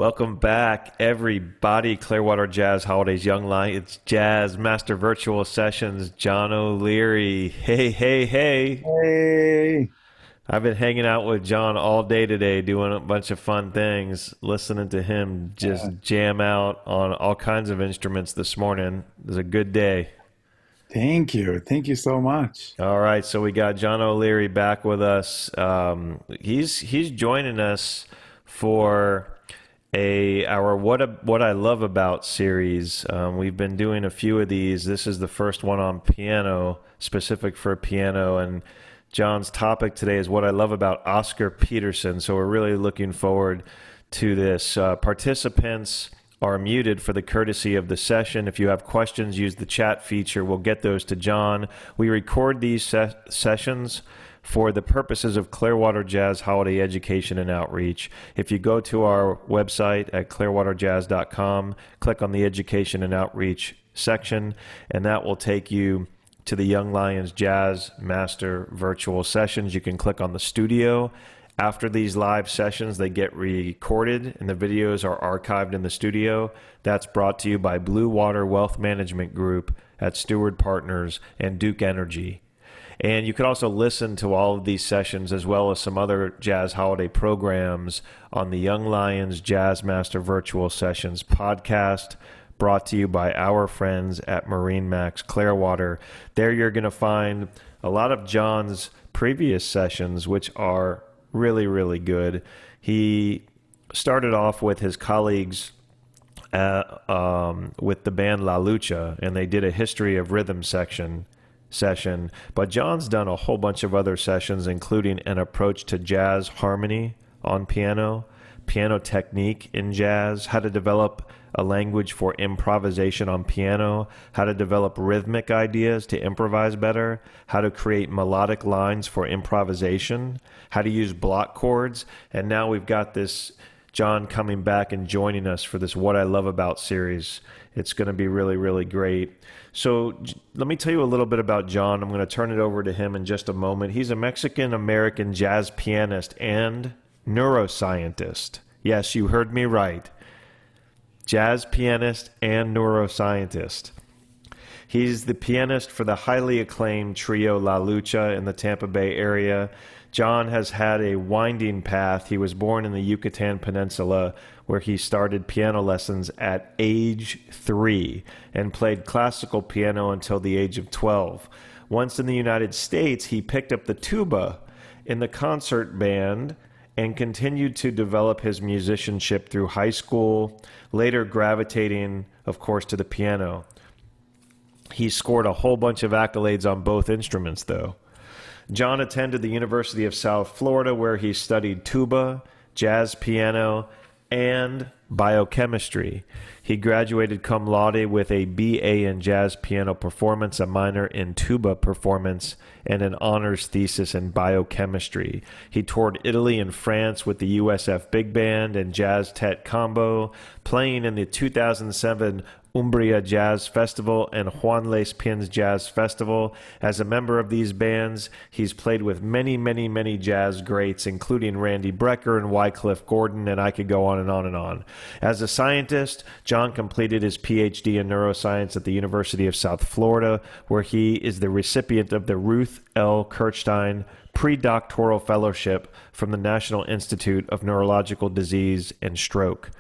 Welcome back, everybody. Clearwater Jazz Holidays, Young Lions Jazz Master Virtual Sessions, John O'Leary. Hey, hey, hey. Hey, I've been hanging out with John all day today, doing a bunch of fun things, listening to him uh, just jam out on all kinds of instruments this morning. It was a good day. thank you. Thank you so much. All right, so we got John O'Leary back with us. He's joining us for a our what I love about series. We've been doing a few of these. This is the first one on piano, specific for piano, and John's topic today is what I love about Oscar Peterson. So we're really looking forward to this. Participants are muted for the courtesy of the session. If you have questions, use the chat feature. We'll get those to John. We record these sessions for the purposes of Clearwater Jazz Holiday Education and Outreach. If you go to our website at clearwaterjazz.com, click on the Education and Outreach section, and that will take you to the Young Lions Jazz Master Virtual Sessions. You can click on the studio. After these live sessions, they get recorded and the videos are archived in the studio. That's brought to you by Blue Water Wealth Management Group at Steward Partners and Duke Energy. And you can also listen to all of these sessions as well as some other jazz holiday programs on the Young Lions Jazz Master Virtual Sessions podcast, brought to you by our friends at Marine Max Clearwater. There you're going to find a lot of John's previous sessions, which are really, really good. He started off with his colleagues with the band La Lucha, and they did a history of rhythm session. But John's done a whole bunch of other sessions, including an approach to jazz harmony on piano, piano technique in jazz, how to develop a language for improvisation on piano, how to develop rhythmic ideas to improvise better, how to create melodic lines for improvisation, how to use block chords. And now we've got this John coming back and joining us for this What I Love About series. It's going to be really, really great. So let me tell you a little bit about John. I'm going to turn it over to him in just a moment. He's a Mexican-American jazz pianist and neuroscientist. Yes, you heard me right. Jazz pianist and neuroscientist. He's the pianist for the highly acclaimed trio La Lucha in the Tampa Bay area. John has had a winding path. He was born in the Yucatan Peninsula, where he started piano lessons at age 3 and played classical piano until the age of 12. Once in the United States, he picked up the tuba in the concert band and continued to develop his musicianship through high school, later gravitating, of course, to the piano. He scored a whole bunch of accolades on both instruments, though. John attended the University of South Florida, where he studied tuba, jazz piano, and biochemistry. He graduated cum laude with a BA in jazz piano performance, a minor in tuba performance, and an honors thesis in biochemistry. He toured Italy and France with the USF Big Band and Jazz Tet Combo, playing in the 2007 Umbria Jazz Festival and Juan Les Pins Jazz Festival. As a member of these bands, he's played with many, many, many jazz greats, including Randy Brecker and Wycliffe Gordon, and I could go on and on and on. As a scientist, John completed his PhD in neuroscience at the University of South Florida, where he is the recipient of the Ruth L. Kirchstein Pre-Doctoral Fellowship from the National Institute of Neurological Disease and Stroke.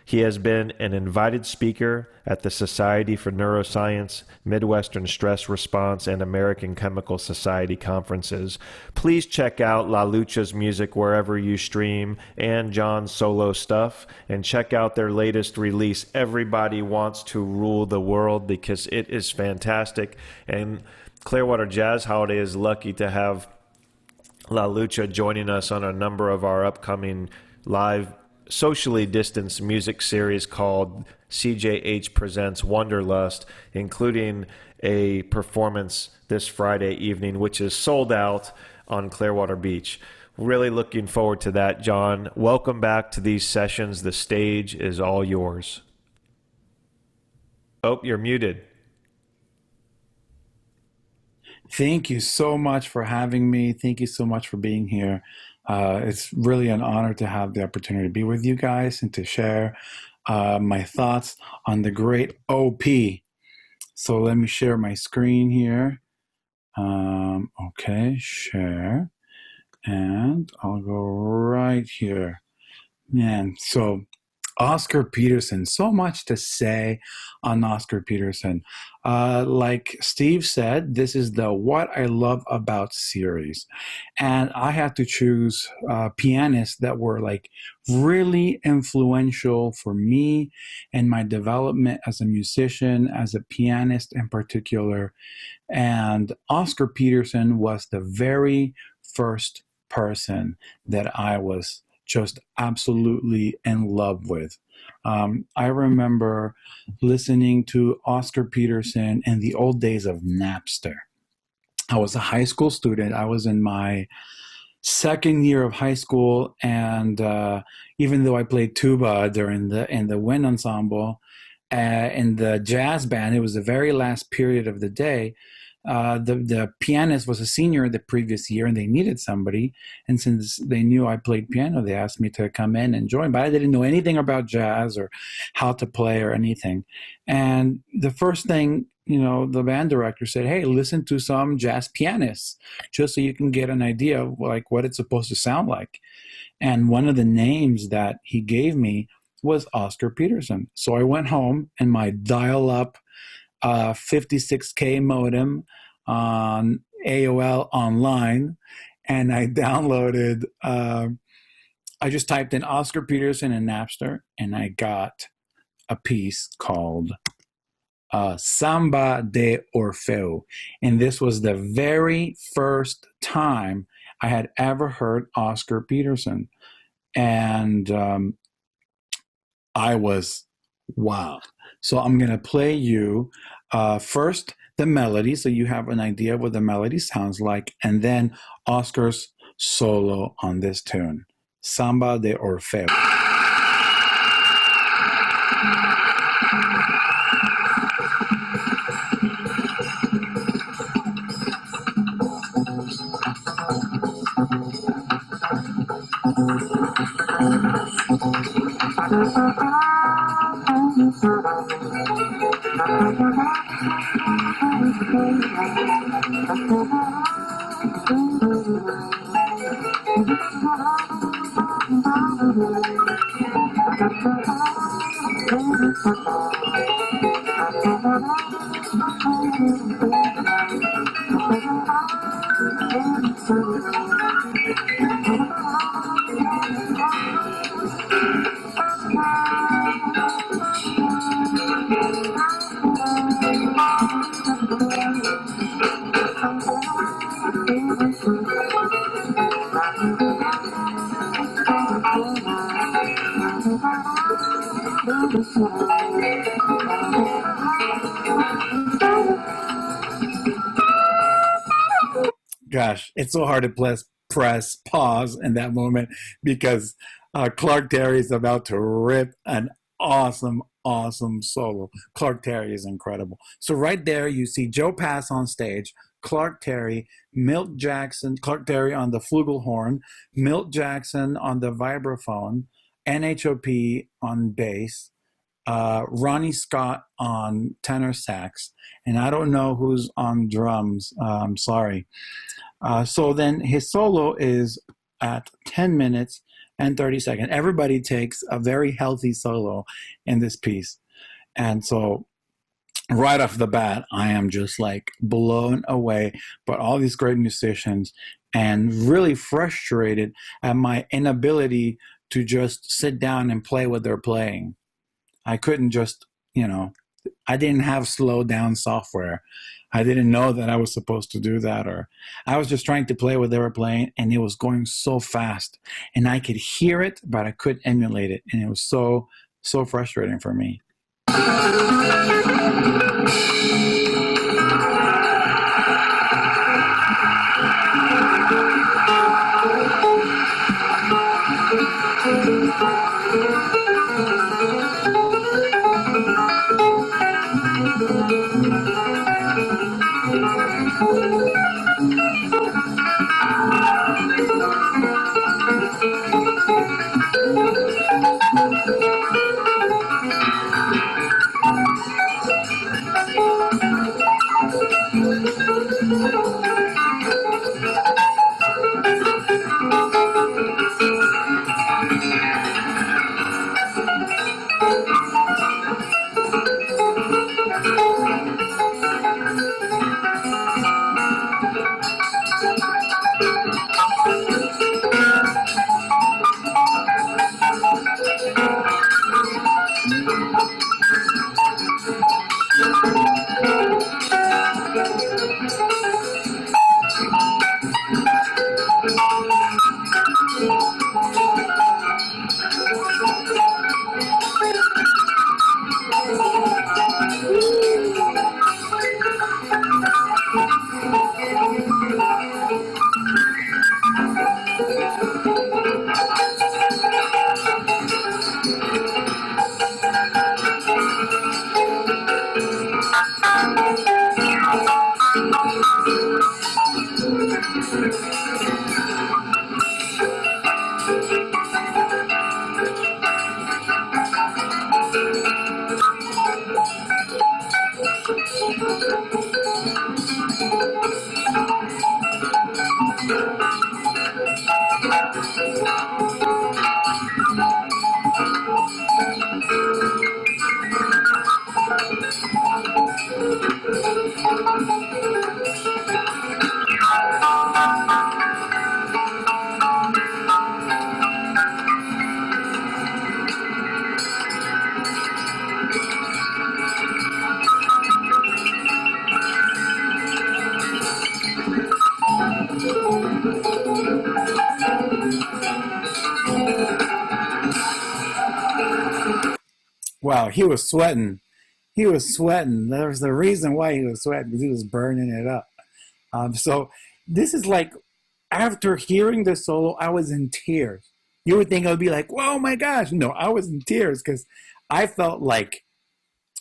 He has been an invited speaker at the Society for Neuroscience, Midwestern Stress Response, and American Chemical Society conferences. Please check out La Lucha's music wherever you stream and John's solo stuff, and check out their latest release, Everybody Wants to Rule the World, because it is fantastic. And Clearwater Jazz Holiday is lucky to have La Lucha joining us on a number of our upcoming live socially distanced music series called CJH Presents Wanderlust, including a performance this Friday evening, which is sold out on Clearwater Beach. Really looking forward to that, John. Welcome back to these sessions. The stage is all yours. Oh, you're muted. Thank you so much for having me. Thank you so much for being here. It's really an honor to have the opportunity to be with you guys and to share my thoughts on the great OP. So let me share my screen here. Okay, share. And I'll go right here. Man, so Oscar Peterson, so much to say on Oscar Peterson. Like Steve said, this is the What I Love About series. And I had to choose pianists that were like really influential for me and my development as a musician, as a pianist in particular. And Oscar Peterson was the very first person that I was just absolutely in love with. I remember listening to Oscar Peterson in the old days of Napster. I was a high school student. I was in my second year of high school, and even though I played tuba during the wind ensemble, in the jazz band, it was the very last period of the day. The pianist was a senior the previous year, and they needed somebody. And since they knew I played piano, they asked me to come in and join. But I didn't know anything about jazz or how to play or anything. And the first thing, the band director said, "Hey, listen to some jazz pianists, just so you can get an idea of like what it's supposed to sound like." And one of the names that he gave me was Oscar Peterson. So I went home and my dial-up 56K modem on AOL online, and I downloaded. I just typed in Oscar Peterson in Napster, and I got a piece called Samba de Orfeo, and this was the very first time I had ever heard Oscar Peterson, and I was wow. So I'm going to play you first the melody so you have an idea of what the melody sounds like, and then Oscar's solo on this tune, Samba de Orfeo. Gosh, it's so hard to press pause in that moment because Clark Terry is about to rip an awesome solo. Clark Terry is incredible. So right there, you see Joe Pass on stage, Clark Terry, Milt Jackson, Clark Terry on the flugelhorn, Milt Jackson on the vibraphone, NHOP on bass, Ronnie Scott on tenor sax, and I don't know who's on drums. I'm sorry. So then his solo is at 10 minutes and 30 seconds. Everybody takes a very healthy solo in this piece. And so right off the bat, I am just like blown away by all these great musicians and really frustrated at my inability to just sit down and play what they're playing. I couldn't just, I didn't have slow down software. I didn't know that I was supposed to do that, or I was just trying to play what they were playing, and it was going so fast, and I could hear it, but I couldn't emulate it, and it was so frustrating for me. Wow, he was sweating. He was sweating. There was the reason why he was sweating, because he was burning it up. So this is like, after hearing the solo, I was in tears. You would think I would be like, "Whoa, my gosh!" No, I was in tears because I felt like,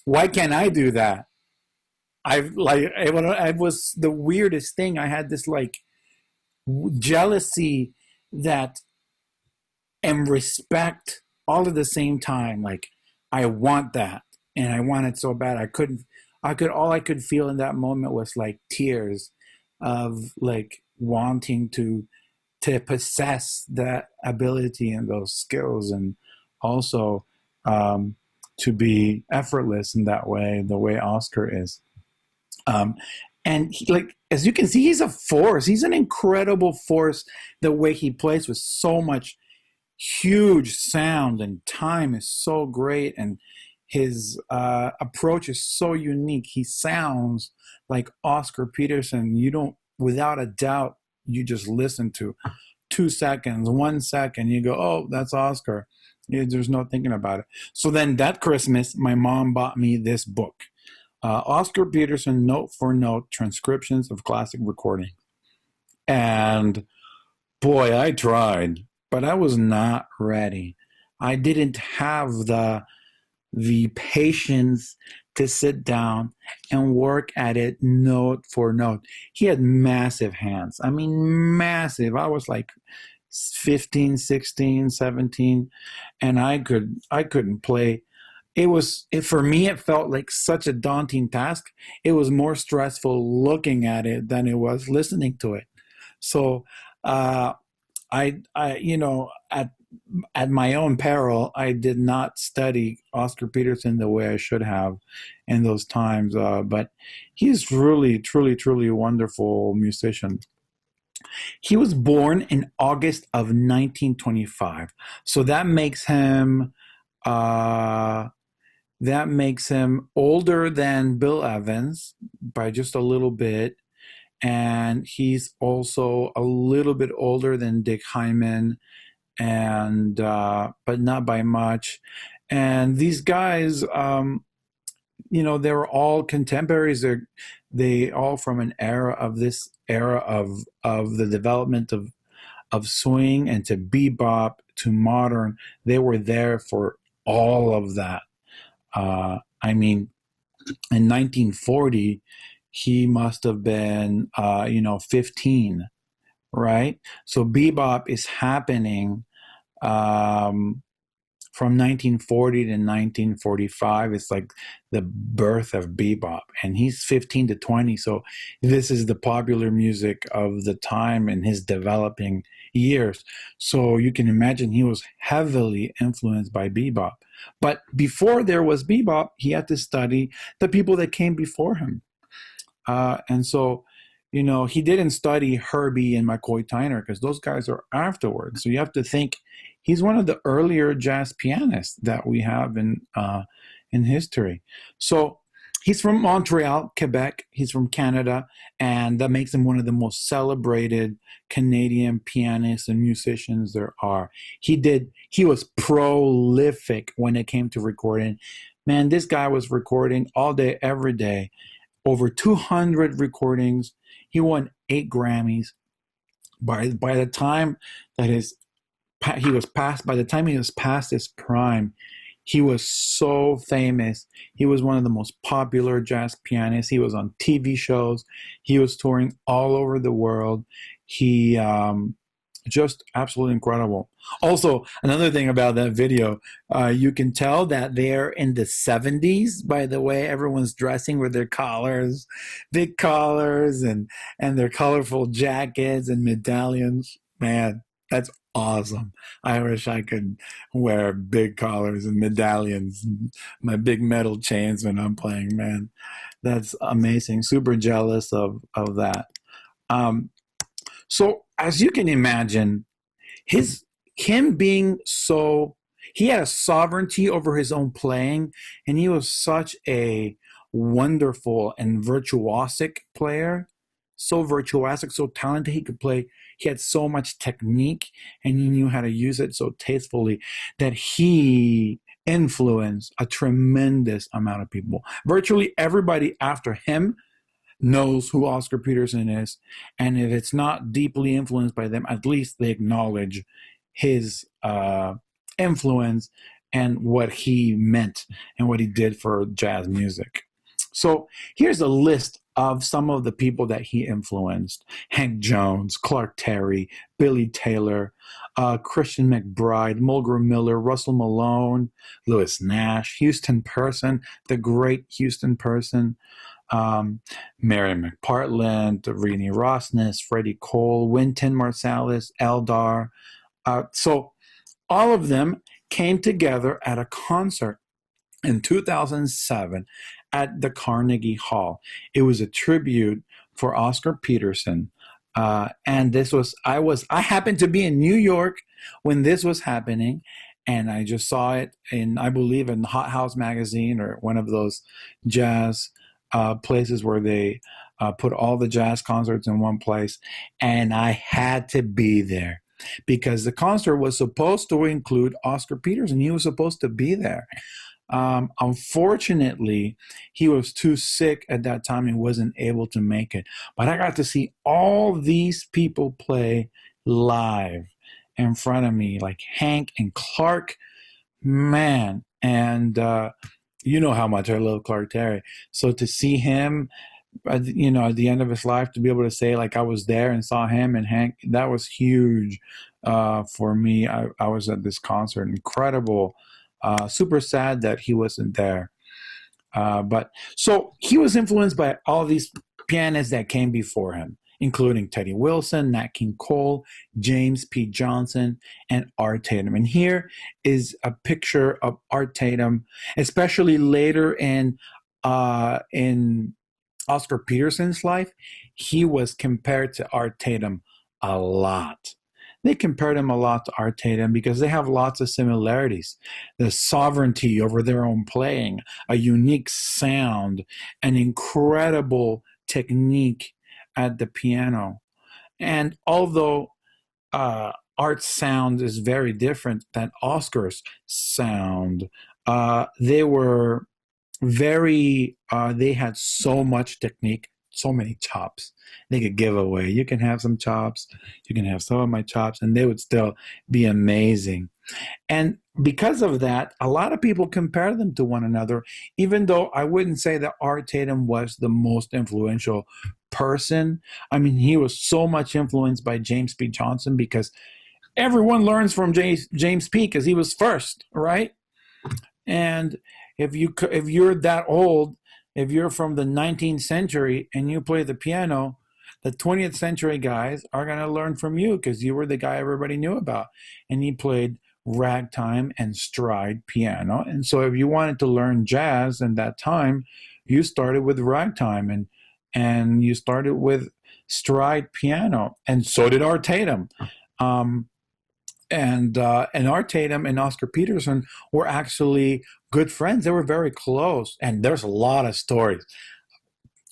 why can't I do that? It was the weirdest thing. I had this like jealousy that and respect all at the same time. Like, I want that, and I want it so bad. All I could feel in that moment was like tears of like wanting to possess that ability and those skills, and also to be effortless in that way, the way Oscar is. And like, as you can see, he's a force. He's an incredible force. The way he plays with so much huge sound, and time is so great, and his approach is so unique. He sounds like Oscar Peterson. You don't, without a doubt, you just listen to 2 seconds, 1 second, you go, "Oh, that's Oscar." There's no thinking about it. So then that Christmas, my mom bought me this book, Oscar Peterson Note for Note Transcriptions of Classic Recording. And boy, I tried, but I was not ready. I didn't have the patience to sit down and work at it note for note. He had massive hands. I mean, massive. I was like 15, 16, 17, and I couldn't play. For me, it felt like such a daunting task. It was more stressful looking at it than it was listening to it. So at my own peril, I did not study Oscar Peterson the way I should have in those times. But he's really, truly, truly a wonderful musician. He was born in August of 1925, so that makes him older than Bill Evans by just a little bit. And he's also a little bit older than Dick Hyman, and but not by much. And these guys, they were all contemporaries. They all from an era of the development of swing, and to bebop, to modern. They were there for all of that. I mean, in 1940, he must have been, 15, right? So bebop is happening from 1940 to 1945. It's like the birth of bebop, and he's 15 to 20. So this is the popular music of the time in his developing years. So you can imagine he was heavily influenced by bebop. But before there was bebop, he had to study the people that came before him. And so, he didn't study Herbie and McCoy Tyner because those guys are afterwards. So you have to think he's one of the earlier jazz pianists that we have in history. So he's from Montreal, Quebec. He's from Canada, and that makes him one of the most celebrated Canadian pianists and musicians there are. He was prolific when it came to recording. Man, this guy was recording all day, every day. Over 200 recordings. He won 8 Grammys. By the time that he was past his prime, he was so famous. He was one of the most popular jazz pianists. He was on TV shows. He was touring all over the world. He just absolutely incredible. Also, another thing about that video, you can tell that they're in the 70s by the way everyone's dressing with their collars, big collars, and their colorful jackets and medallions. Man, that's awesome. I wish I could wear big collars and medallions, and my big metal chains when I'm playing, man. That's amazing. Super jealous of that. So as you can imagine, him being he had a sovereignty over his own playing, and he was such a wonderful and virtuosic player. So virtuosic, so talented. He could play. He had so much technique, and he knew how to use it so tastefully that he influenced a tremendous amount of people. Virtually everybody after him knows who Oscar Peterson is, and if it's not deeply influenced by them, at least they acknowledge his influence and what he meant and what he did for jazz music. So here's a list of some of the people that he influenced: Hank Jones, Clark Terry, Billy Taylor, Christian McBride, Mulgrew Miller, Russell Malone, Lewis Nash, Houston Person, the great Houston Person, Mary McPartland, Renee Rosnes, Freddie Cole, Wynton Marsalis, Eldar. So all of them came together at a concert in 2007 at the Carnegie Hall. It was a tribute for Oscar Peterson. And I happened to be in New York when this was happening, and I just saw it I believe in Hot House magazine, or one of those jazz places where they put all the jazz concerts in one place. And I had to be there because the concert was supposed to include Oscar Peterson. He was supposed to be there. Unfortunately, he was too sick at that time and wasn't able to make it. But I got to see all these people play live in front of me, like Hank and Clark, man. And you know how much I love Clark Terry. So to see him, at the end of his life, to be able to say, like, I was there and saw him and Hank, that was huge for me. I was at this concert. Incredible. Super sad that he wasn't there. But so he was influenced by all these pianists that came before him, including Teddy Wilson, Nat King Cole, James P. Johnson, and Art Tatum. And here is a picture of Art Tatum, especially later in Oscar Peterson's life. He was compared to Art Tatum a lot. They compared him a lot to Art Tatum because they have lots of similarities. The sovereignty over their own playing, a unique sound, an incredible technique at the piano. And although Art's sound is very different than Oscar's sound, they were they had so much technique, so many chops they could give away. You can have some chops, you can have some of my chops, and they would still be amazing. And because of that, a lot of people compare them to one another, even though I wouldn't say that Art Tatum was the most influential person. I mean, he was so much influenced by James P. Johnson because everyone learns from James P. because he was first, right? And if you're that old, if you're from the 19th century and you play the piano, the 20th century guys are going to learn from you because you were the guy everybody knew about. And he played ragtime and stride piano. And so if you wanted to learn jazz in that time, you started with ragtime and you started with stride piano. And so did Art Tatum. And Art Tatum and Oscar Peterson were actually good friends. They were very close. And there's a lot of stories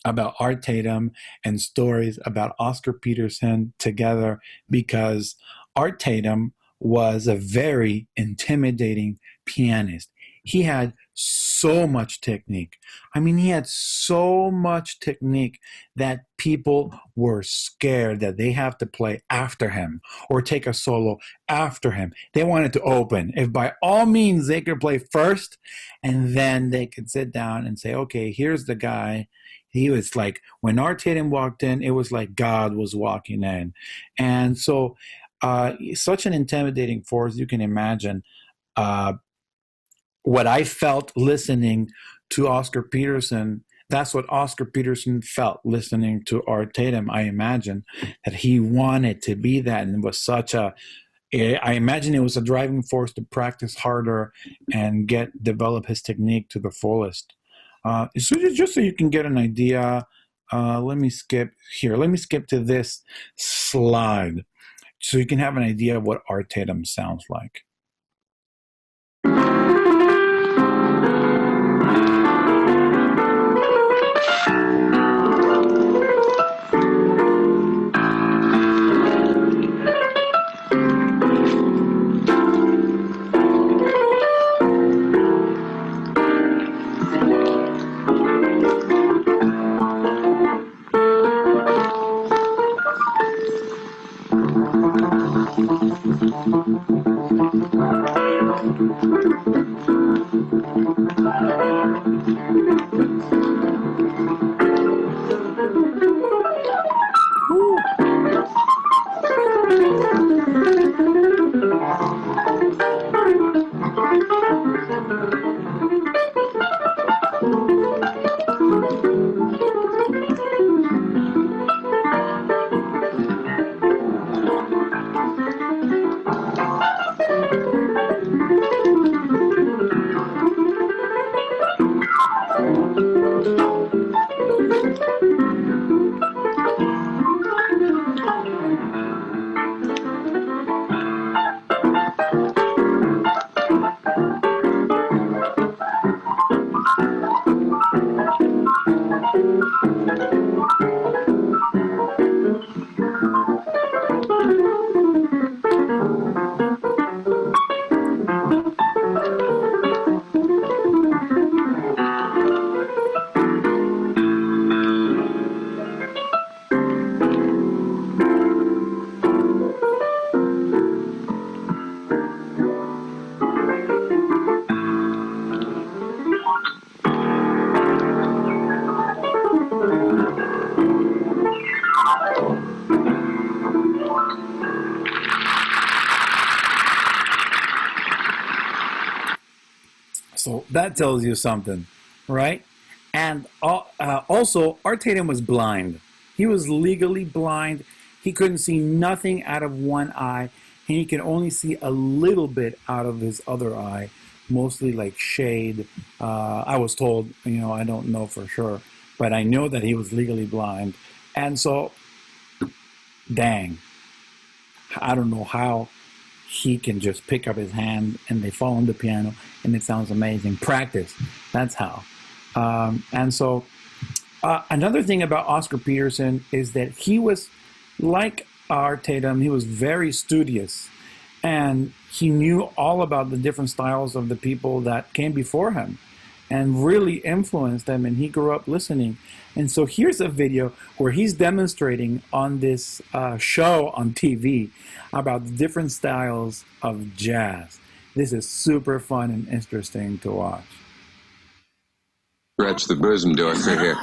about Art Tatum and stories about Oscar Peterson together, because Art Tatum was a very intimidating pianist. He had so much technique. I mean, he had so much technique that people were scared that they have to play after him or take a solo after him. They wanted to open. If by all means they could play first, and then they could sit down and say, okay, here's the guy. He was like, when Art Tatum walked in, it was like God was walking in. And so such an intimidating force, you can imagine what I felt listening to Oscar Peterson. That's what Oscar Peterson felt listening to Art Tatum. I imagine that he wanted to be that, and it was I imagine it was a driving force to practice harder and develop his technique to the fullest. So just so you can get an idea, let me skip here. Let me skip to this slide so you can have an idea of what Art Tatum sounds like. So that tells you something, right? And also, Art Tatum was blind. He was legally blind. He couldn't see nothing out of one eye, and he could only see a little bit out of his other eye, mostly like shade. I was told, I don't know for sure, but I know that he was legally blind. And so, dang, I don't know how he can just pick up his hand and they fall on the piano and it sounds amazing. Practice, that's how. And so another thing about Oscar Peterson is that he was like Art Tatum. He was very studious, and he knew all about the different styles of the people that came before him and really influenced them, and he grew up listening. And so here's a video where he's demonstrating on this show on TV about the different styles of jazz. This is super fun and interesting to watch. Scratch the bosom, Dorothy, here.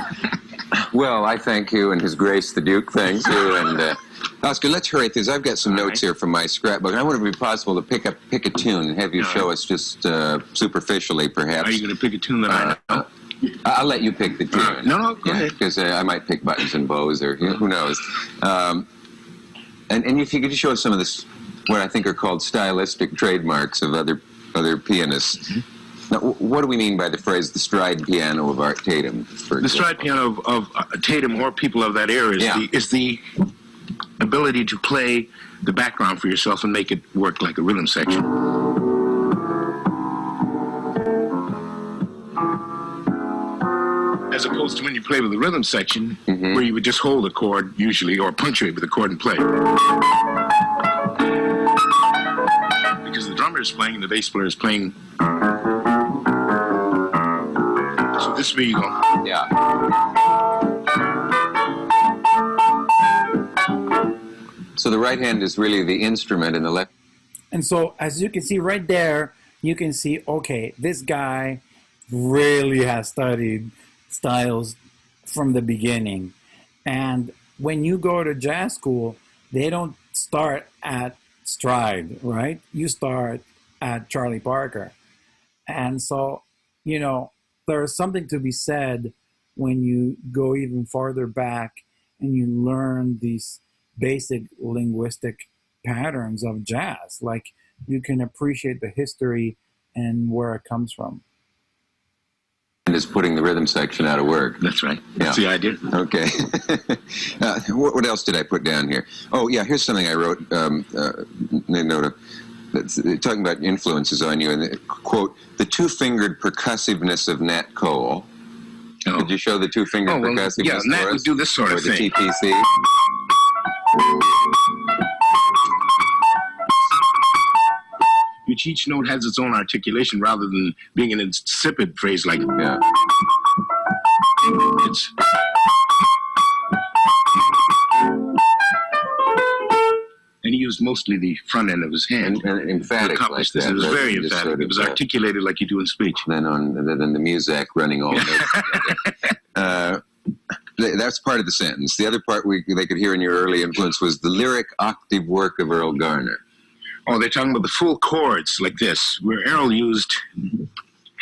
Well, I thank you and His Grace the Duke thanks you, and Oscar, let's hurry through this. I've got some notes here from my scrapbook. I wonder if it would be possible to pick a tune and have you show us just superficially, perhaps. Are you going to pick a tune that I know? I'll let you pick the tune. No, go ahead. Because I might pick buttons and bows, or who knows. And if you could just show us some of this, what I think are called stylistic trademarks of other pianists. Mm-hmm. Now, what do we mean by the phrase "the stride piano of Art Tatum"? The stride piano of Tatum or people of that era is the ability to play the background for yourself and make it work like a rhythm section. As opposed to when you play with the rhythm section, where you would just hold a chord usually, or punctuate with a chord and play. Because the drummer is playing and the bass player is playing. So this way you go. Yeah. So the right hand is really the instrument and the left. And so as you can see right there, you can see, okay, this guy really has studied styles from the beginning. And when you go to jazz school, they don't start at stride, right? You start at Charlie Parker. And so, you know, there's something to be said when you go even farther back and you learn these basic linguistic patterns of jazz. Like, you can appreciate the history and where it comes from. And is putting the rhythm section out of work. That's right. That's the idea. Okay. What else did I put down here? Oh, yeah, here's something I wrote. Note of. Talking about influences on you, and quote, the two-fingered percussiveness of Nat Cole. Oh. Could you show the two-fingered percussiveness? Yeah, Nat would do this sort of thing. The TPC. Which each note has its own articulation rather than being an insipid phrase like it's. And he used mostly the front end of his hand. And emphatic like that. It was very emphatic. Sort of, it was articulated like you do in speech. Then the music running all over. That's part of the sentence. The other part they could hear in your early influence was the lyric octave work of Earl Garner. Oh, they're talking about the full chords like this, where Errol used a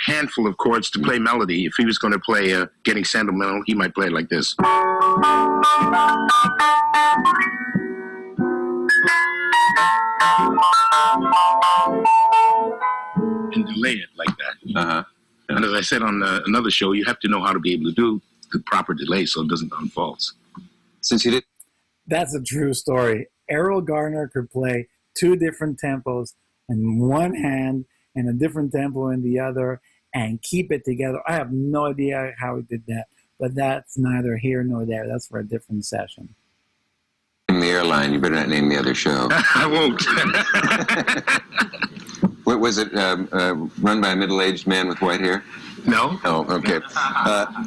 handful of chords to play melody. If he was going to play Getting Sentimental, he might play it like this. And delay it like that. Uh-huh. And as I said on another show, you have to know how to be able to do the proper delay so it doesn't sound false. Since you did... That's a true story. Errol Garner could play two different tempos in one hand and a different tempo in the other and keep it together. I have no idea how he did that, but that's neither here nor there. That's for a different session. In the airline, you better not name the other show. I won't. What was it, run by a middle-aged man with white hair? No. Oh, okay.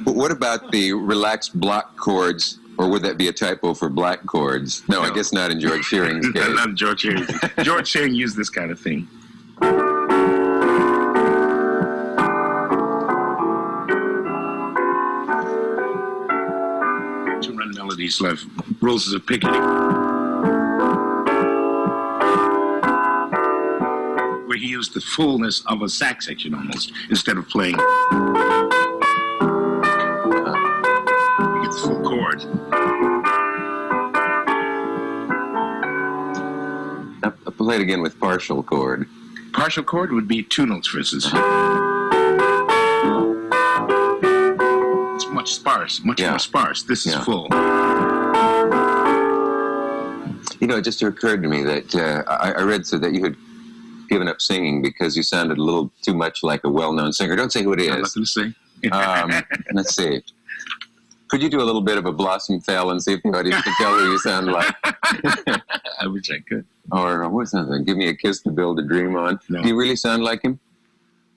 But what about the relaxed block chords? Or would that be a typo for black chords? No, I guess not in George Shearing's case. Not in George Shearing. George Shearing used this kind of thing. To run melodies like Roses of Piccadilly, where he used the fullness of a sax section almost, instead of playing full chord. I'll play it again with partial chord. Partial chord would be two notes, for instance. It's much more sparse. This is full. You know, it just occurred to me that I read so that you had given up singing because you sounded a little too much like a well-known singer. Don't say who it is. I'm not going to say. Let's see. Could you do a little bit of a Blossom Fell and see if the audience can tell who you sound like? I wish I could. Or what's that? Give Me a Kiss to Build a Dream On. No. Do you really sound like him?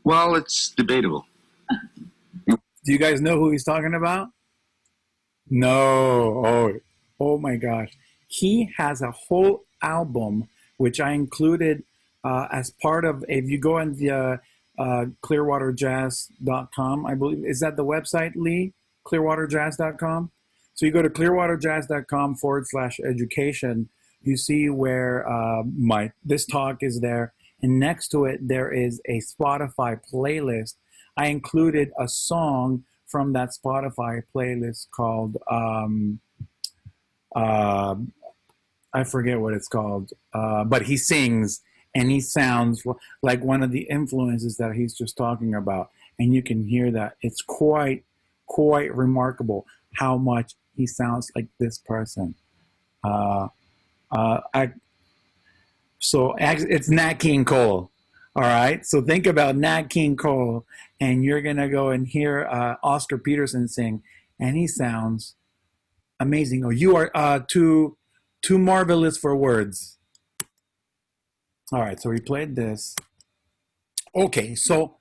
Well, it's debatable. Do you guys know who he's talking about? No. Oh my gosh. He has a whole album, which I included as part of, if you go on the clearwaterjazz.com, I believe. Is that the website, Lee? Clearwaterjazz.com. So you go to clearwaterjazz.com /education. you see where this talk is there, and next to it there is a Spotify playlist. I included a song from that Spotify playlist called I forget what it's called, but he sings and he sounds like one of the influences that he's just talking about, and you can hear that. It's quite remarkable how much he sounds like this person. So it's Nat King Cole. All right. So think about Nat King Cole, and you're going to go and hear Oscar Peterson sing, and he sounds amazing. Oh, you are too marvelous for words. All right. So we played this. Okay. So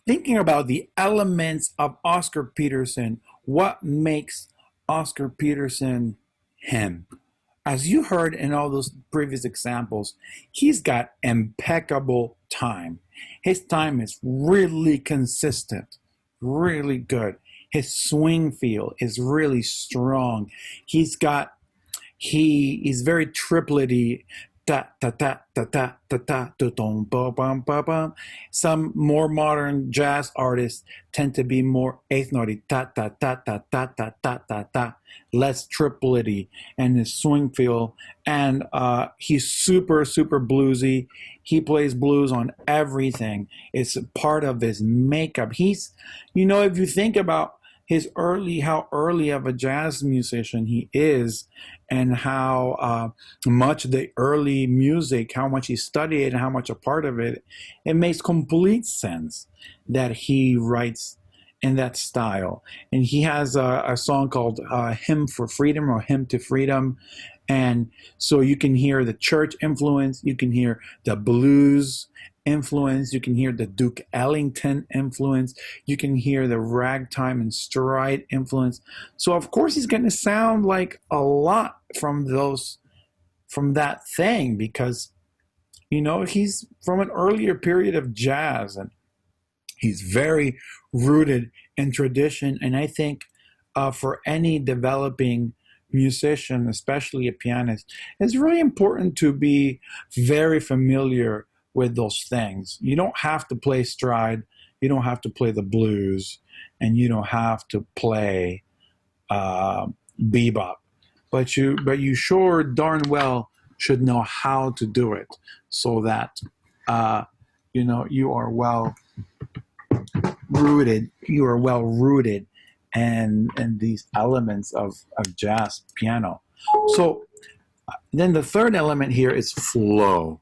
thinking about the elements of Oscar Peterson, what makes Oscar Peterson him? As you heard in all those previous examples, he's got impeccable time. His time is really consistent, really good. His swing feel is really strong. He's very triplety. Ta ta ta ta ta ta ta ta dum ba bum ba bum. Some more modern jazz artists tend to be more eighth notey, ta ta ta ta ta ta ta ta ta, less triplety, and his swing feel. And he's super bluesy. He plays blues on everything. It's part of his makeup. He's, if you think about how early of a jazz musician he is, and how much the early music, how much he studied and how much a part of it, it makes complete sense that he writes in that style. And he has a song called Hymn for Freedom, or Hymn to Freedom. And so you can hear the church influence, you can hear the blues influence, you can hear the Duke Ellington influence, you can hear the ragtime and stride influence. So of course he's going to sound like a lot from that thing, because he's from an earlier period of jazz, and he's very rooted in tradition. And I think for any developing musician, especially a pianist, it's really important to be very familiar with those things. You don't have to play stride, you don't have to play the blues, and you don't have to play bebop, but you sure darn well should know how to do it, so that you are well rooted. You are well rooted and these elements of jazz piano. So then the third element here is flow.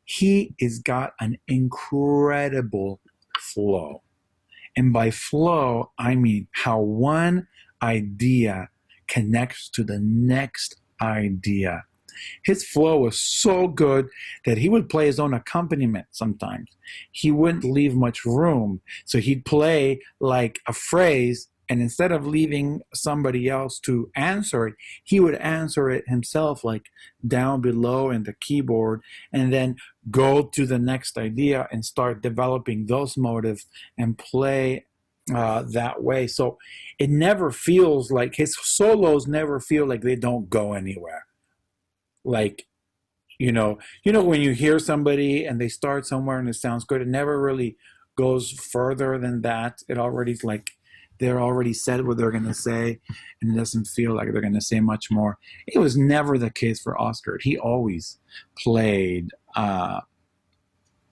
He has got an incredible flow. And by flow, I mean how one idea connects to the next idea. His flow was so good that he would play his own accompaniment sometimes. He wouldn't leave much room. So he'd play like a phrase, and instead of leaving somebody else to answer it, he would answer it himself, like down below in the keyboard, and then go to the next idea and start developing those motives and play that way. So it never feels like, his solos never feel like they don't go anywhere. Like, when you hear somebody and they start somewhere and it sounds good, it never really goes further than that. It already like they're already said what they're going to say, and it doesn't feel like they're going to say much more. It was never the case for Oscar. He always played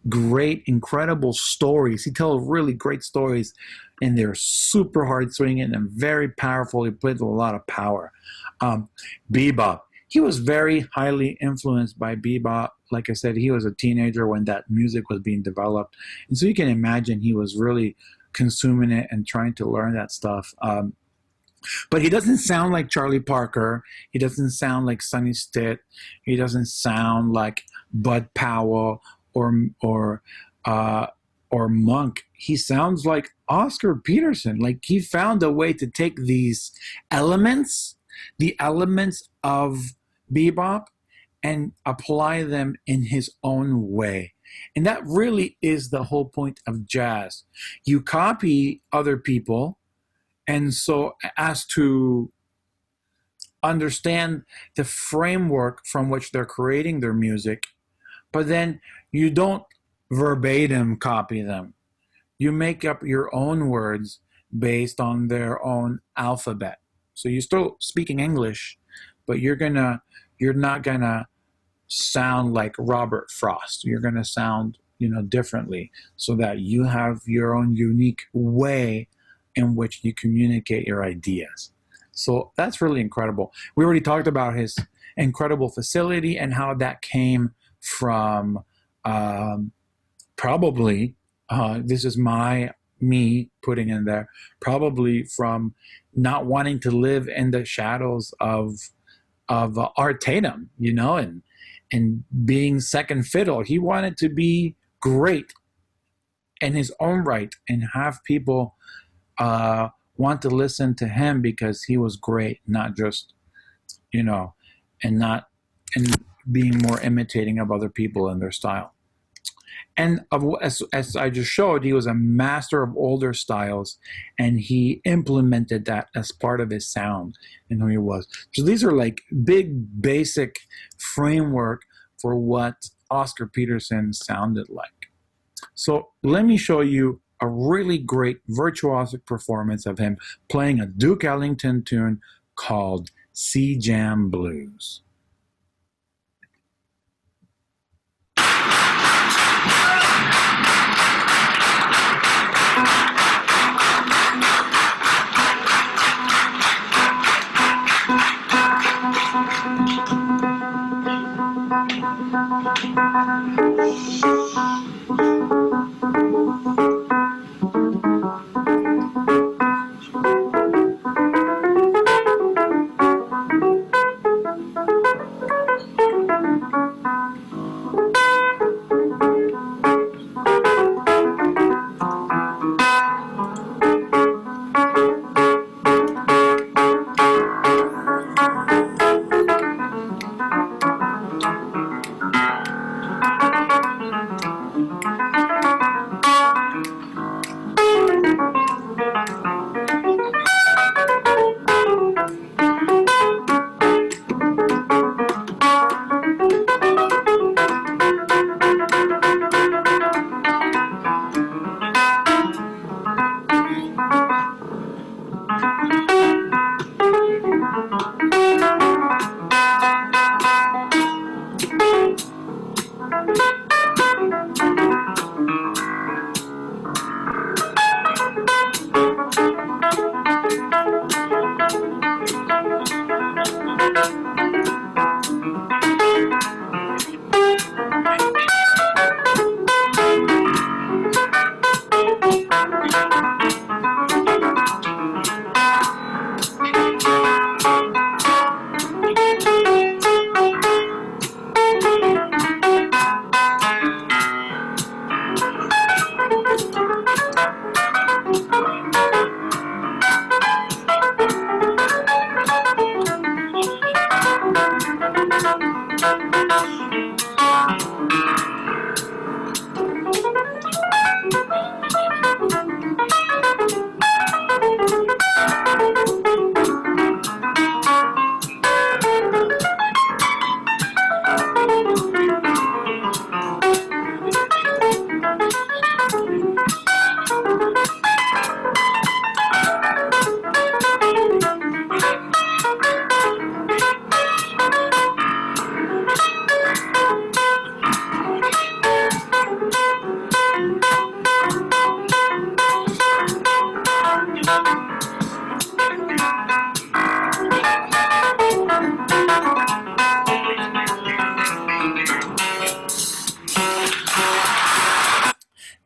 great, incredible stories. He tells really great stories, and they're super hard swinging and very powerful. He played with a lot of power. Bebop. He was very highly influenced by bebop. Like I said, he was a teenager when that music was being developed. And so you can imagine he was really consuming it and trying to learn that stuff. But he doesn't sound like Charlie Parker. He doesn't sound like Sonny Stitt. He doesn't sound like Bud Powell or Monk. He sounds like Oscar Peterson. Like he found a way to take these elements, the elements of bebop, and apply them in his own way. And that really is the whole point of jazz. You copy other people, and so as to understand the framework from which they're creating their music, but then you don't verbatim copy them. You make up your own words based on their own alphabet. So you're still speaking English, but you're not gonna sound like Robert Frost. You're gonna sound, differently, so that you have your own unique way in which you communicate your ideas. So that's really incredible. We already talked about his incredible facility and how that came from probably, this is me putting in there, probably from not wanting to live in the shadows of Art Tatum, and being second fiddle. He wanted to be great in his own right and have people want to listen to him because he was great, not just, and being more imitating of other people and their style. And as I just showed, he was a master of older styles, and he implemented that as part of his sound and who he was. So these are like big, basic framework for what Oscar Peterson sounded like. So let me show you a really great virtuosic performance of him playing a Duke Ellington tune called Sea Jam Blues.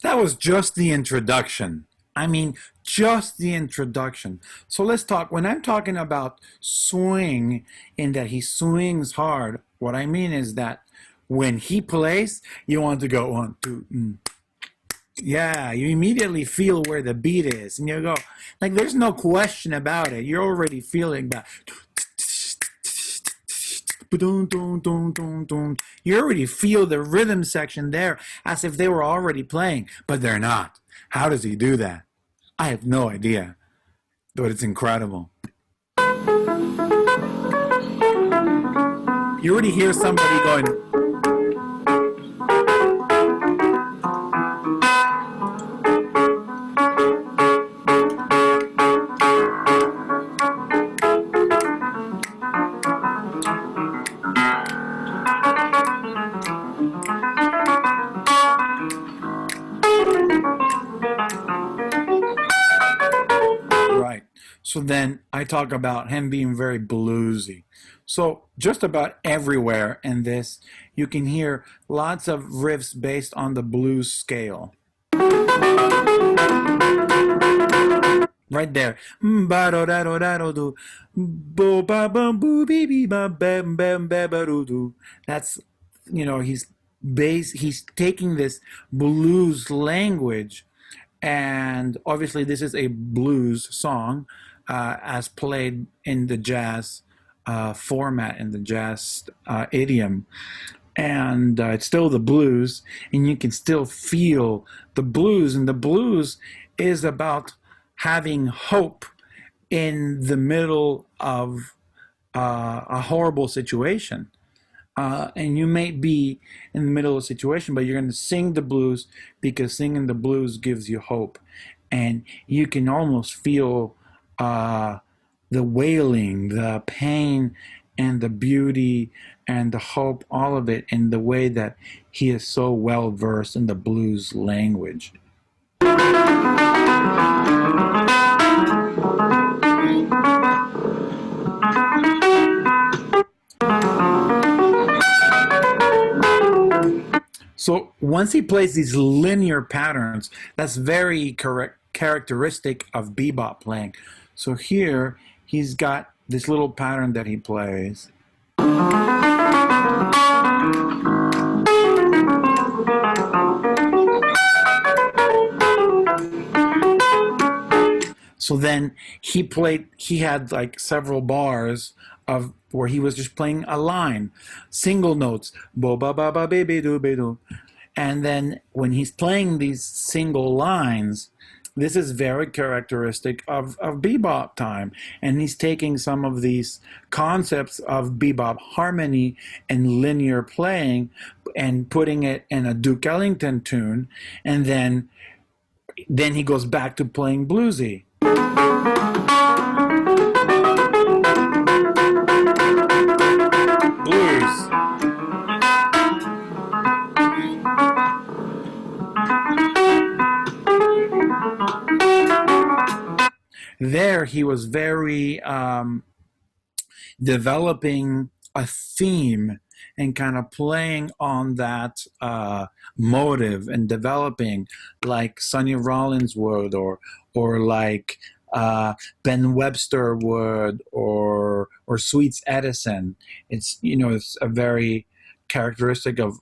That was just the introduction. I mean, just the introduction. So let's talk. When I'm talking about swing, in that he swings hard, what I mean is that when he plays, you want to go 1, 2, yeah, you immediately feel where the beat is, and you go, like, there's no question about it. You're already feeling that. You already feel the rhythm section there as if they were already playing, but they're not. How does he do that? I have no idea, but it's incredible. you already hear somebody going. Right. So then I talk about him being very bluesy. So just about everywhere in this, you can hear lots of riffs based on the blues scale. Right there. That's, he's taking this blues language, and obviously this is a blues song as played in the jazz format, in the jazz idiom. And it's still the blues, and you can still feel the blues. And the blues is about having hope in the middle of a horrible situation. And you may be in the middle of a situation, but you're going to sing the blues because singing the blues gives you hope. And you can almost feel the wailing, the pain, and the beauty and the hope, all of it, in the way that he is so well versed in the blues language. So once he plays these linear patterns, that's very characteristic of bebop playing. So here he's got this little pattern that he plays. So then he had like several bars of where he was just playing a line, single notes, bo ba ba ba be be do be do. And then when he's playing these single lines, this is very characteristic of bebop time. And he's taking some of these concepts of bebop harmony and linear playing and putting it in a Duke Ellington tune. And then he goes back to playing bluesy. Blues. There he was very developing a theme and kind of playing on that motive and developing like Sonny Rollins would, or like Ben Webster would, or Sweets Edison. It's it's a very characteristic of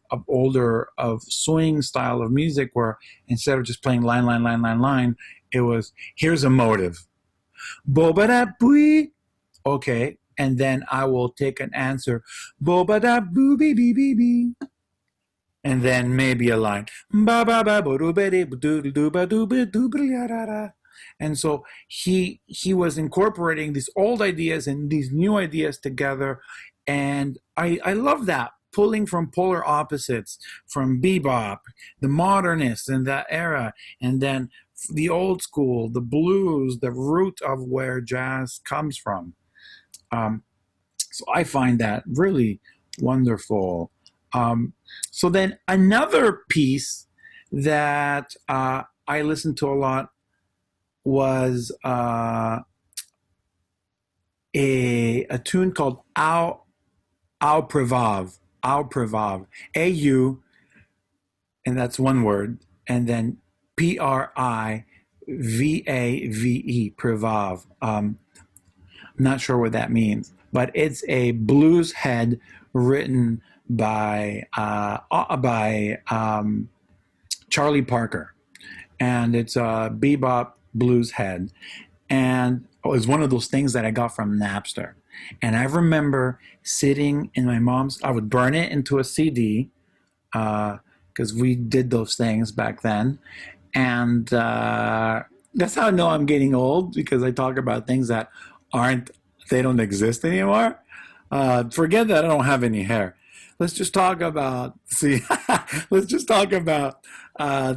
swing style of music, where instead of just playing line, it was, here's a motive. Bo-ba-da-boo. Okay, and then I will take an answer. Bo-ba-da-boo-bee-bee-bee-bee. And then maybe a line. And so he was incorporating these old ideas and these new ideas together. And I love that, pulling from polar opposites, from bebop, the modernists in that era, and then the old school, the blues, the root of where jazz comes from. So I find that really wonderful. So then another piece that I listened to a lot was a tune called Au Privav. Au Privav. A-U, and that's one word, and then P-R-I-V-A-V-E, Privav. I'm not sure what that means, but it's a blues head written by Charlie Parker, and it's a bebop blues head, and it was one of those things that I got from Napster. And I remember sitting in my mom's, I would burn it into a CD, because we did those things back then. And that's how I know I'm getting old, because I talk about things that they don't exist anymore. Forget that I don't have any hair. Let's just talk about let's just talk about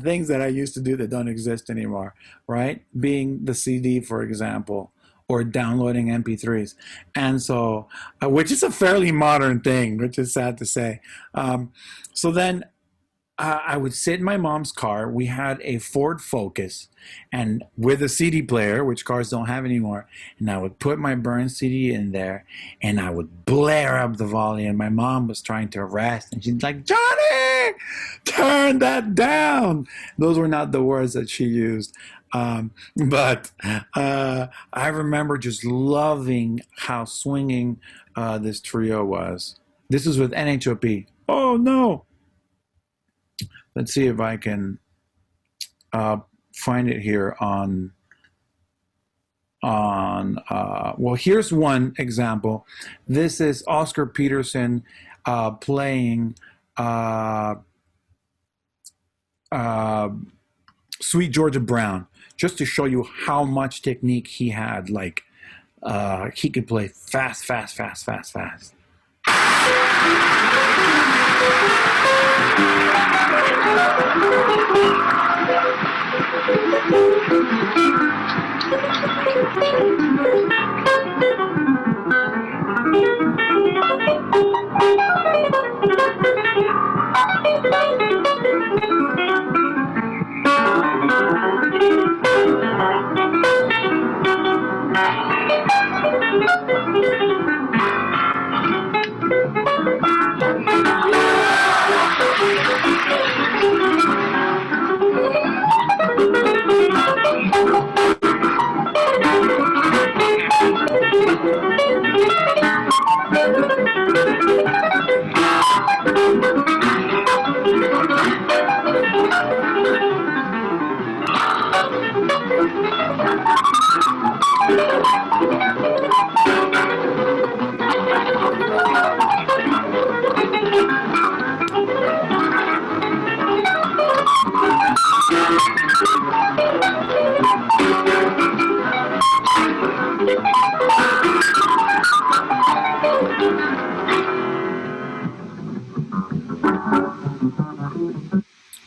things that I used to do that don't exist anymore, right? Being the CD, for example, or downloading MP3s, and so which is a fairly modern thing, which is sad to say. So then I would sit in my mom's car. We had a Ford Focus, and with a CD player, which cars don't have anymore. And I would put my burned CD in there, and I would blare up the volume. My mom was trying to rest, and she's like, "Johnny, turn that down." Those were not the words that she used. But I remember just loving how swinging this trio was. This is with NHOP. Oh, no. Let's see if I can find it here on well, here's one example. This is Oscar Peterson playing Sweet Georgia Brown, just to show you how much technique he had. Like he could play fast.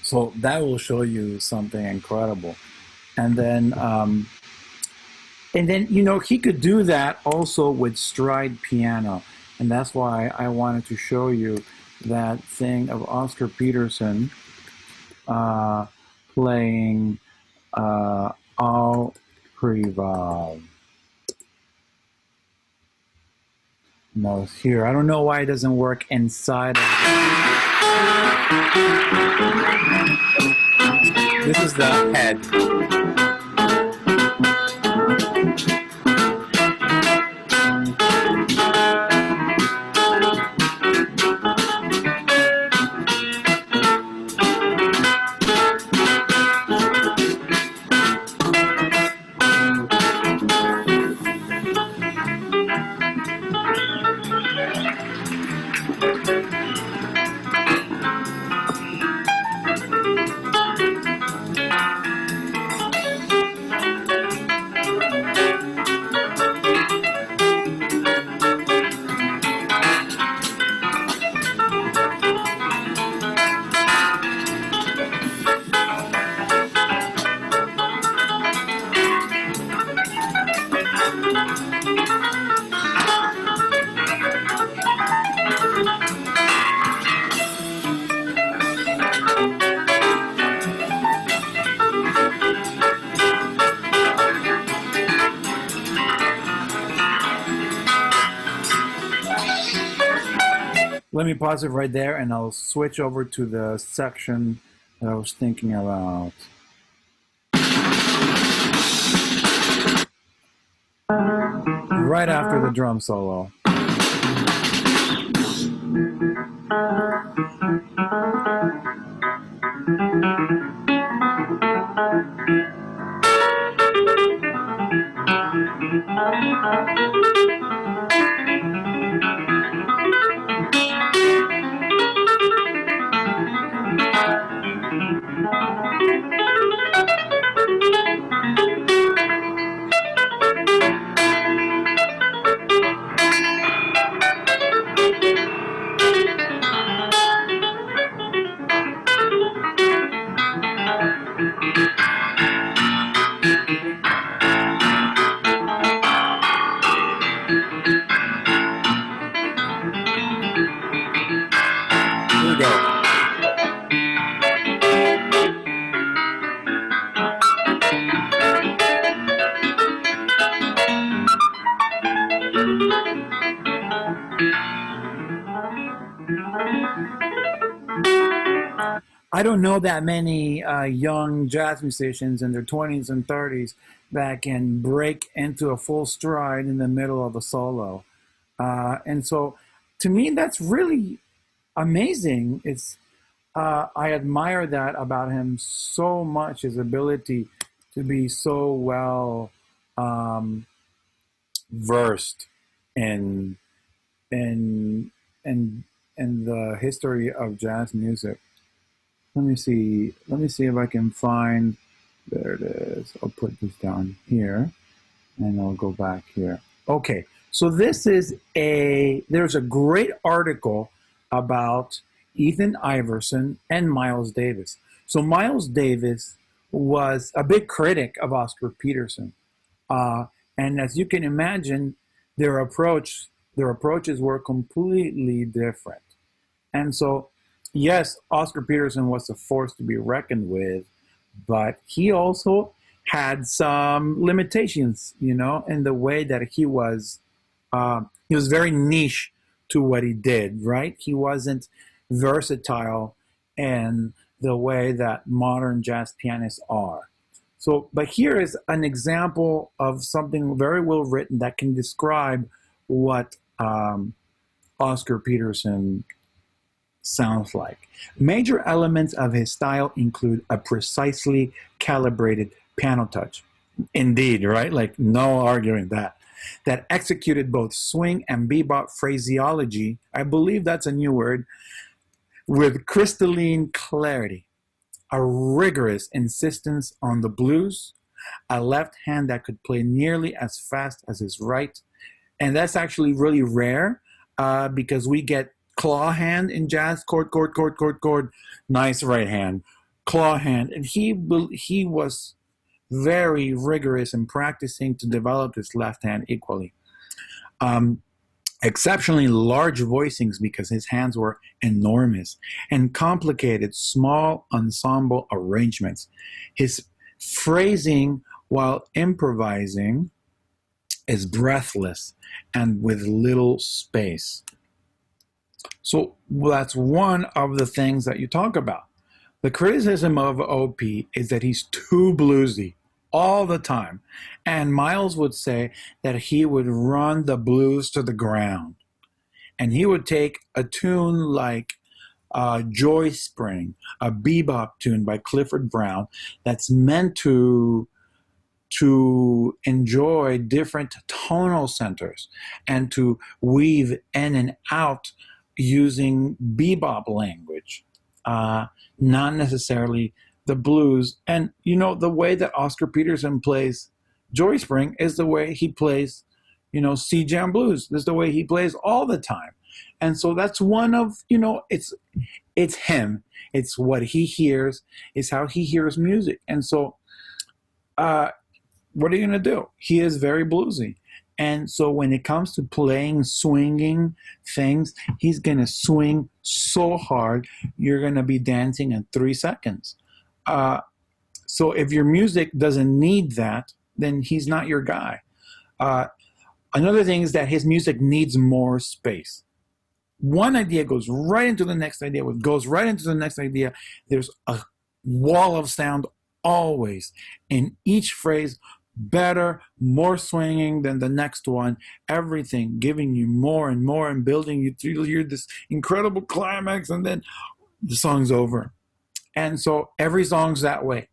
So that will show you something incredible. And then you know, he could do that also with stride piano. And that's why I wanted to show you that thing of Oscar Peterson playing Au Prival. No, it's here. I don't know why it doesn't work inside of this is the head. Let me pause it right there, and I'll switch over to the section that I was thinking about. Right after the drum solo. I don't know that many young jazz musicians in their 20s and 30s that can break into a full stride in the middle of a solo. And so to me, that's really amazing. I admire that about him so much, his ability to be so well versed in in in in the history of jazz music. Let me see. Let me see if I can find. There it is. I'll put this down here, and I'll go back here. Okay. So this is there's a great article about Ethan Iverson and Miles Davis. So Miles Davis was a big critic of Oscar Peterson. And as you can imagine, their approaches were completely different. And so, yes, Oscar Peterson was a force to be reckoned with, but he also had some limitations, in the way that he was very niche to what he did, right? He wasn't versatile in the way that modern jazz pianists are. So, but here is an example of something very well written that can describe what Oscar Peterson sounds like. Major elements of his style include a precisely calibrated piano touch. Indeed, right? Like, no arguing that. That executed both swing and bebop phraseology, I believe that's a new word, with crystalline clarity. A rigorous insistence on the blues, a left hand that could play nearly as fast as his right. And that's actually really rare because we get claw hand in jazz, chord, nice right hand, claw hand. And he was very rigorous in practicing to develop his left hand equally. Exceptionally large voicings because his hands were enormous, and complicated small ensemble arrangements. His phrasing while improvising is breathless and with little space. So that's one of the things that you talk about. The criticism of OP is that he's too bluesy all the time. And Miles would say that he would run the blues to the ground. And he would take a tune like Joy Spring, a bebop tune by Clifford Brown, that's meant to enjoy different tonal centers and to weave in and out using bebop language, not necessarily the blues. And the way that Oscar Peterson plays Joy Spring is the way he plays C Jam Blues. This is the way he plays all the time. And so that's one of, it's him. It's what he hears. It's how he hears music. And so what are you going to do? He is very bluesy. And so when it comes to playing swinging things, he's going to swing so hard, you're going to be dancing in 3 seconds. So if your music doesn't need that, then he's not your guy. Another thing is that his music needs more space. One idea goes right into the next idea, goes right into the next idea. There's a wall of sound always in each phrase, better, more swinging than the next one, everything giving you more and more and building you to hear this incredible climax, and then the song's over. And so every song's that way.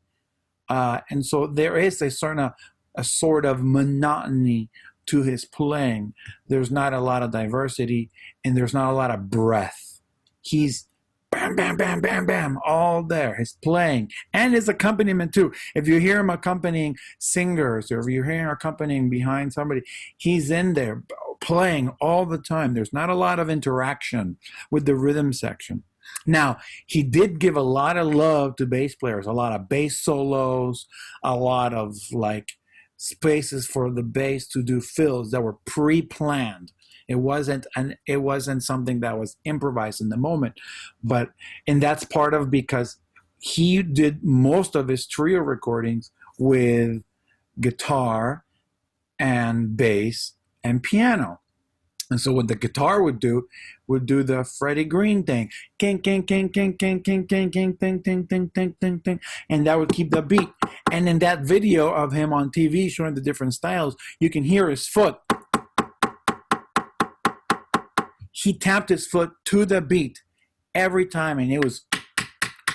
And so there is a sort of monotony to his playing. There's not a lot of diversity, and there's not a lot of breath. He's bam, bam, bam, bam, bam, all there. His playing and his accompaniment too. If you hear him accompanying singers, or if you hear him accompanying behind somebody, he's in there playing all the time. There's not a lot of interaction with the rhythm section. Now, he did give a lot of love to bass players, a lot of bass solos, a lot of spaces for the bass to do fills that were pre-planned. It wasn't something that was improvised in the moment, and that's part of because he did most of his trio recordings with guitar and bass and piano. And so what the guitar would do the Freddie Green thing, king, king, king, king, king, king, king, king, ting, ting, ting, ting, ting, ting, and that would keep the beat. And in that video of him on TV showing the different styles, you can hear his foot. He tapped his foot to the beat every time, and it was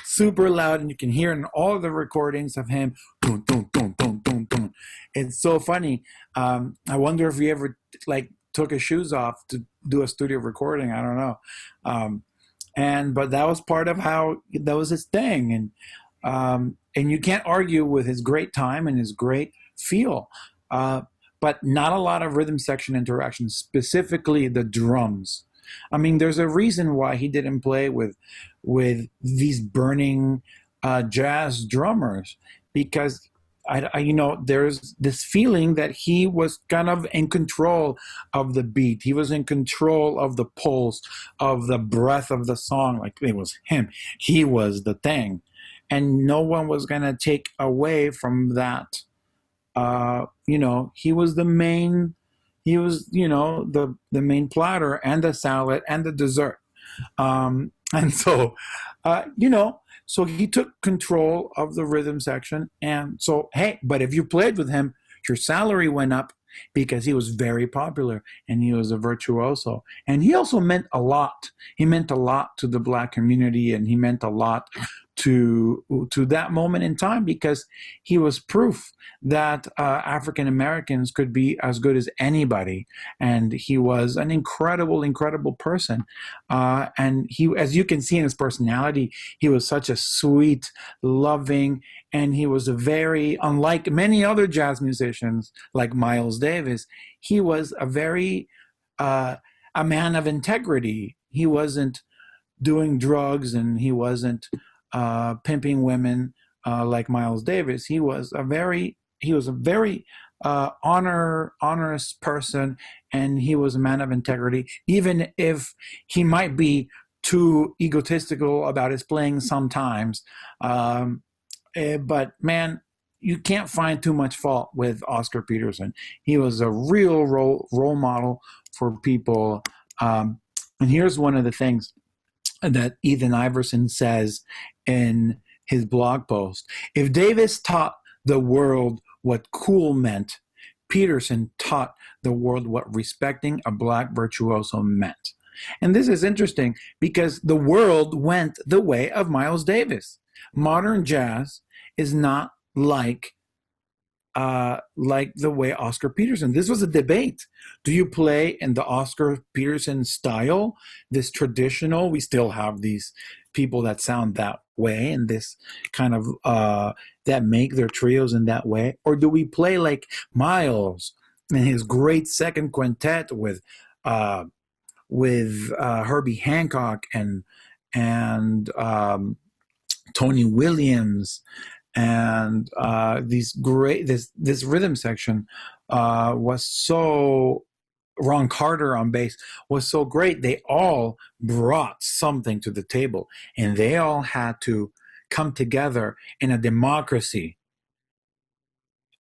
super loud, and you can hear in all the recordings of him. Dun, dun, dun, dun, dun, dun. It's so funny. I wonder if he ever took his shoes off to do a studio recording. I don't know. But that was part of how that was his thing. And you can't argue with his great time and his great feel. But not a lot of rhythm section interaction, specifically the drums. I mean, there's a reason why he didn't play with these burning jazz drummers, because there's this feeling that he was kind of in control of the beat. He was in control of the pulse, of the breath of the song. Like, it was him. He was the thing. And no one was going to take away from that. He was the main, the main platter and the salad and the dessert. And so, so he took control of the rhythm section. And so, hey, but if you played with him, your salary went up because he was very popular and he was a virtuoso. And he also meant a lot. He meant a lot to the Black community, and he meant a lot to that moment in time, because he was proof that African Americans could be as good as anybody. And he was an incredible person. And he, as you can see in his personality, he was such a sweet, loving, and he was very, unlike many other jazz musicians like Miles Davis, he was a very, a man of integrity. He wasn't doing drugs, and he wasn't pimping women like Miles Davis. He was a very honest person, and he was a man of integrity, even if he might be too egotistical about his playing sometimes. But man, you can't find too much fault with Oscar Peterson. He was a real role model for people. And here's one of the things that Ethan Iverson says in his blog post. If Davis taught the world what cool meant, Peterson taught the world what respecting a Black virtuoso meant. And this is interesting because the world went the way of Miles Davis. Modern jazz is not like the way Oscar Peterson. This was a debate. Do you play in the Oscar Peterson style, this traditional? We still have these people that sound that way, and this kind of that make their trios in that way, or do we play like Miles and his great second quintet with Herbie Hancock and Tony Williams? And this rhythm section was so, Ron Carter on bass was so great. They all brought something to the table, and they all had to come together in a democracy.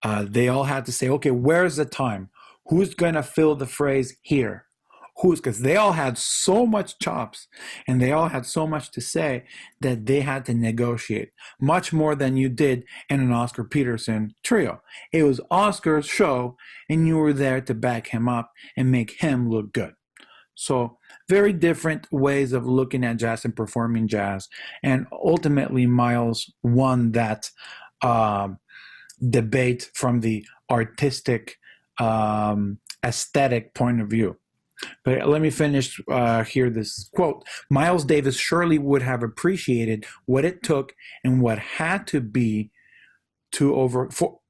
They all had to say, okay, where's the time? Who's going to fill the phrase here? Because they all had so much chops and they all had so much to say that they had to negotiate much more than you did in an Oscar Peterson trio. It was Oscar's show, and you were there to back him up and make him look good. So very different ways of looking at jazz and performing jazz. And ultimately, Miles won that debate from the artistic, aesthetic point of view. But let me finish here this quote. Miles Davis surely would have appreciated what it took and what had to be overcome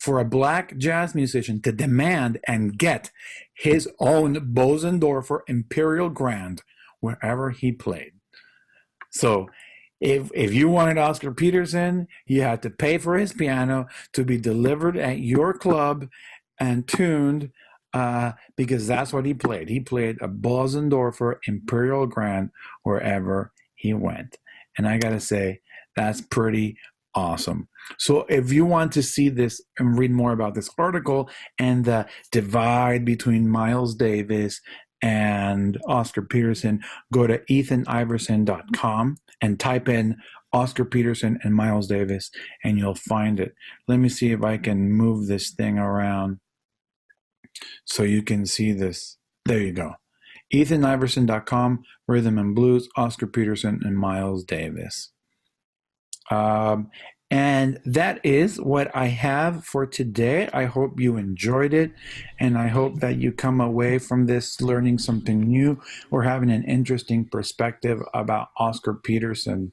for a Black jazz musician to demand and get his own Bosendorfer Imperial Grand wherever he played. So if you wanted Oscar Peterson, you had to pay for his piano to be delivered at your club and tuned, because that's what he played. He played a Bosendorfer Imperial Grand wherever he went. And I got to say, that's pretty Awesome. So if you want to see this and read more about this article and the divide between Miles Davis and Oscar Peterson, go to ethaniverson.com and type in Oscar Peterson and Miles Davis, and you'll find it. Let me see if I can move this thing around so you can see this. There you go. ethaniverson.com, Rhythm and Blues, Oscar Peterson and Miles Davis. And that is what I have for today. I hope you enjoyed it, and I hope that you come away from this learning something new or having an interesting perspective about Oscar Peterson.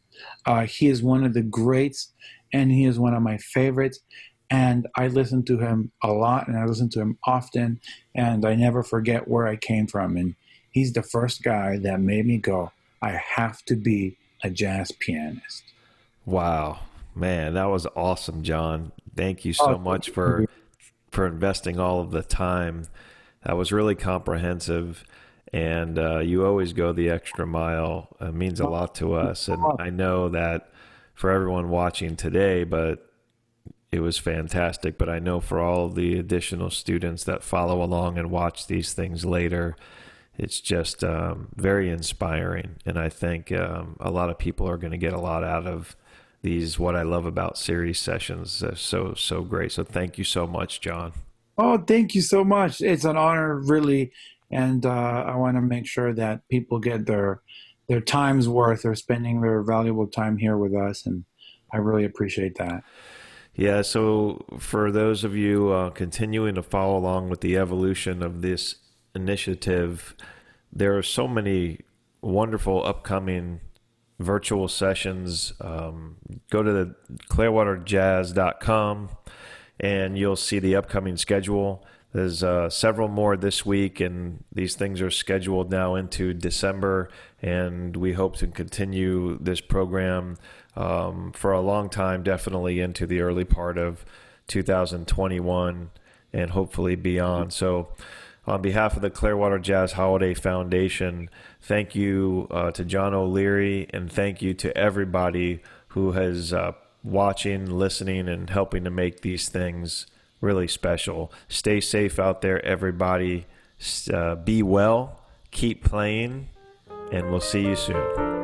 He is one of the greats, and he is one of my favorites, and I listen to him a lot, and I listen to him often, and I never forget where I came from. And he's the first guy that made me go, I have to be a jazz pianist. Wow, man, that was awesome, John. Thank you so much for investing all of the time. That was really comprehensive, and you always go the extra mile. It means a lot to us, and I know that for everyone watching today, but it was fantastic. But I know for all the additional students that follow along and watch these things later, it's just very inspiring, and I think a lot of people are going to get a lot out of these What I Love About series sessions. So great. So thank you so much, John. Oh, thank you so much. It's an honor, really, and I want to make sure that people get their time's worth. They're spending their valuable time here with us, and I really appreciate that. Yeah, so for those of you continuing to follow along with the evolution of this initiative, there are so many wonderful upcoming virtual sessions. Go to the clearwaterjazz.com and you'll see the upcoming schedule. There's several more this week, and these things are scheduled now into December, and we hope to continue this program for a long time, definitely into the early part of 2021 and hopefully beyond. So on behalf of the Clearwater Jazz Holiday Foundation, thank you to John O'Leary, and thank you to everybody who has watching, listening, and helping to make these things really special. Stay safe out there, everybody. Be well, keep playing, and we'll see you soon.